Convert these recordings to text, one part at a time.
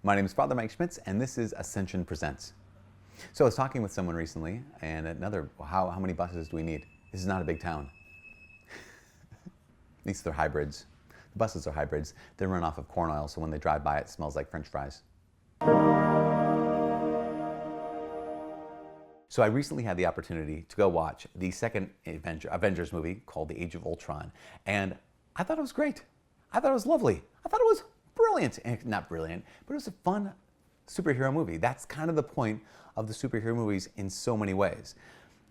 My name is Father Mike Schmitz, and this is Ascension Presents. So I was talking with someone recently, and how many buses do we need? This is not a big town. At least they're hybrids. The buses are hybrids. They run off of corn oil, so when they drive by, it smells like French fries. So I recently had the opportunity to go watch the second Avengers movie called The Age of Ultron, and I thought it was great. I thought it was lovely. I thought it was brilliant. Not brilliant, but it was a fun superhero movie. That's kind of the point of the superhero movies in so many ways.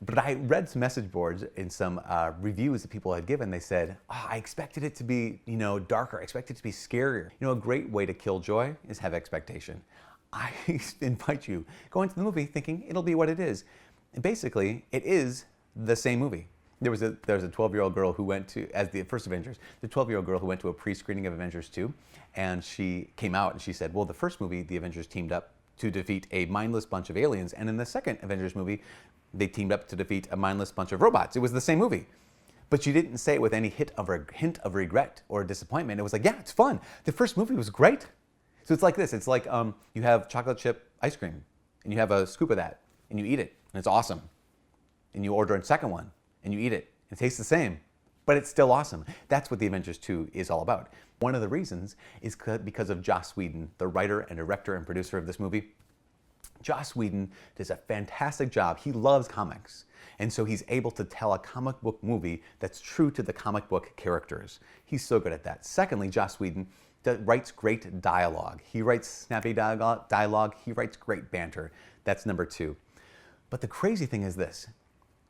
But I read some message boards in some reviews that people had given. They said, I expected it to be, darker. I expected it to be scarier. A great way to kill joy is have expectation. I invite you, go into the movie thinking it'll be what it is. And basically, it is the same movie. There was a 12-year-old girl who went to, as the first Avengers, the 12-year-old girl who went to a pre-screening of Avengers 2, and she came out and she said, well, the first movie, the Avengers teamed up to defeat a mindless bunch of aliens, and in the second Avengers movie, they teamed up to defeat a mindless bunch of robots. It was the same movie. But she didn't say it with any hint of regret or disappointment. It was like, yeah, it's fun. The first movie was great. So it's like this. It's like you have chocolate chip ice cream, and you have a scoop of that, and you eat it, and it's awesome. And you order a second one, and you eat it. It tastes the same, but it's still awesome. That's what the Avengers 2 is all about. One of the reasons is because of Joss Whedon, the writer and director and producer of this movie. Joss Whedon does a fantastic job. He loves comics. And so he's able to tell a comic book movie that's true to the comic book characters. He's so good at that. Secondly, Joss Whedon writes great dialogue. He writes snappy dialogue. He writes great banter. That's number two. But the crazy thing is this.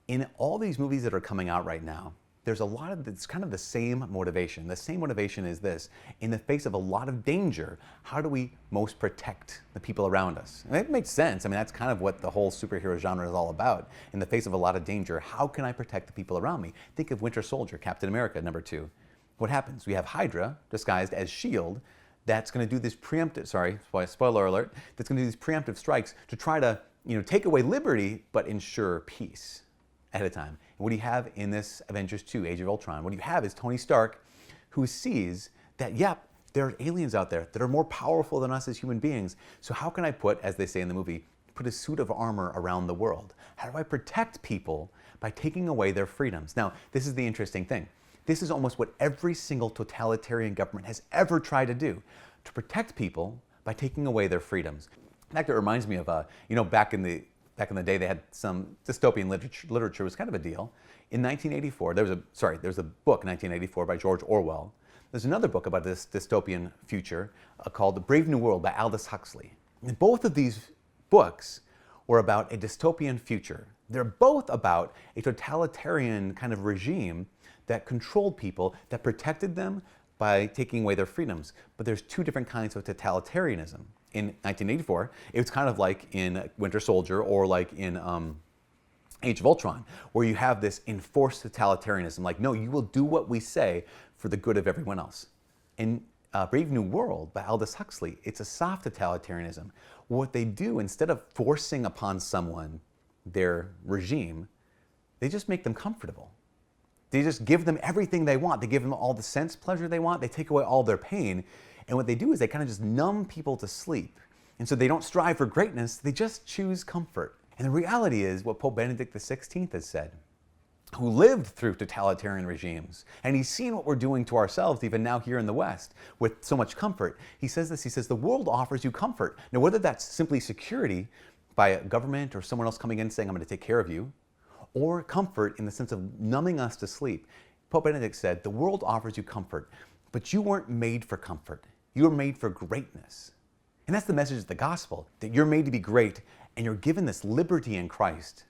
In all these movies that are coming out right now, there's a lot of, it's kind of the same motivation. The same motivation is this. In the face of a lot of danger, how do we most protect the people around us? And it makes sense. I mean, that's kind of what the whole superhero genre is all about. In the face of a lot of danger, how can I protect the people around me? Think of Winter Soldier, Captain America, number 2. What happens? We have Hydra, disguised as S.H.I.E.L.D., that's going to do this preemptive, spoiler alert, that's going to do these preemptive strikes to try to, take away liberty, but ensure peace ahead of time. And what do you have in this Avengers 2, Age of Ultron? What you have is Tony Stark, who sees that, yep, there are aliens out there that are more powerful than us as human beings. So how can I put, as they say in the movie, put a suit of armor around the world? How do I protect people by taking away their freedoms? Now, this is the interesting thing. This is almost what every single totalitarian government has ever tried to do, to protect people by taking away their freedoms. In fact, it reminds me of, back in the day, they had some dystopian literature was kind of a deal. In 1984, there was a book, 1984, by George Orwell. There's another book about this dystopian future called The Brave New World by Aldous Huxley. And both of these books were about a dystopian future. They're both about a totalitarian kind of regime that controlled people, that protected them by taking away their freedoms. But there's two different kinds of totalitarianism. In 1984, it was kind of like in Winter Soldier or like in Age of Ultron, where you have this enforced totalitarianism. Like, no, you will do what we say for the good of everyone else. In Brave New World by Aldous Huxley, it's a soft totalitarianism. What they do, instead of forcing upon someone their regime, they just make them comfortable. They just give them everything they want. They give them all the sense pleasure they want. They take away all their pain. And what they do is they kind of just numb people to sleep. And so they don't strive for greatness. They just choose comfort. And the reality is what Pope Benedict XVI has said, who lived through totalitarian regimes. And he's seen what we're doing to ourselves, even now here in the West, with so much comfort. He says this, he says, the world offers you comfort. Now, whether that's simply security by a government or someone else coming in saying, I'm going to take care of you, or comfort in the sense of numbing us to sleep. Pope Benedict said, the world offers you comfort, but you weren't made for comfort. You were made for greatness. And that's the message of the gospel, that you're made to be great, and you're given this liberty in Christ,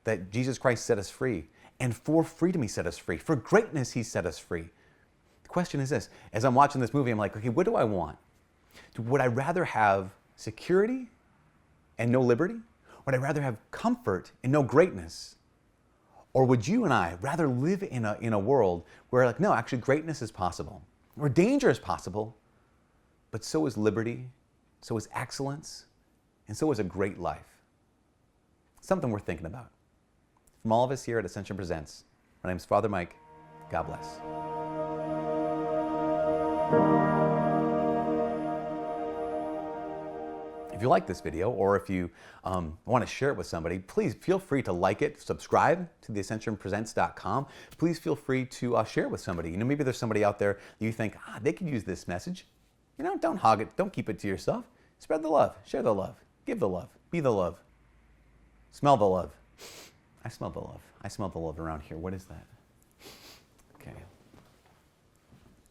that Jesus Christ set us free. And for freedom, he set us free. For greatness, he set us free. The question is this, as I'm watching this movie, I'm like, okay, what do I want? Would I rather have security and no liberty? Would I rather have comfort and no greatness? Or would you and I rather live in a world where, like, no, actually greatness is possible, where danger is possible, but so is liberty, so is excellence, and so is a great life? Something worth thinking about. From all of us here at Ascension Presents, my name is Father Mike. God bless. If you like this video, or if you want to share it with somebody, please feel free to like it, subscribe to the AscensionPresents.com. Please feel free to share it with somebody. You know, maybe there's somebody out there that you think, they could use this message. You know, don't hog it. Don't keep it to yourself. Spread the love. Share the love. Give the love. Be the love. Smell the love. I smell the love. I smell the love around here. What is that?